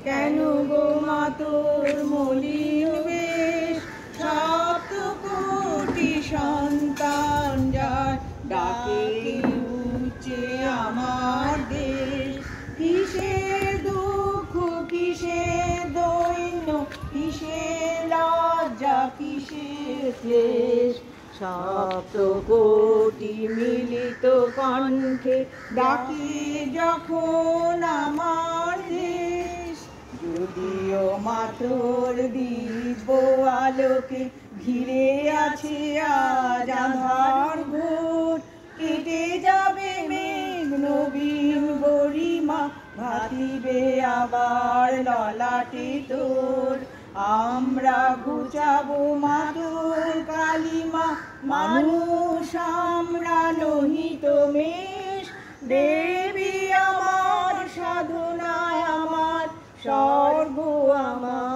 কেন গো মা তোর মলিন বেশ, সপ্ত কোটি সন্তান যায় ডাকে উচ্চে আমার দেশ। কিসের দুঃখ কিসের দৈন্য, কিসের লজ্জা কিসের ক্লেশ, সপ্ত কোটি মিলিত কণ্ঠে ডাকে যখন আমার দেশ। যদিও মাতর দিব্য আলোকে ঘিরে আছে আজ আঁধার ঘোর, কেটে যাবে মেঘ নবীন গরিমা, ভাতিবে আবার ললাটে তোর। আমরা ঘুচাবো মাতর কালিমা, মানুষ আমরা নহি তো মেষ। দেবী আমার সাধনায় আমার, স্বর্গ আমার।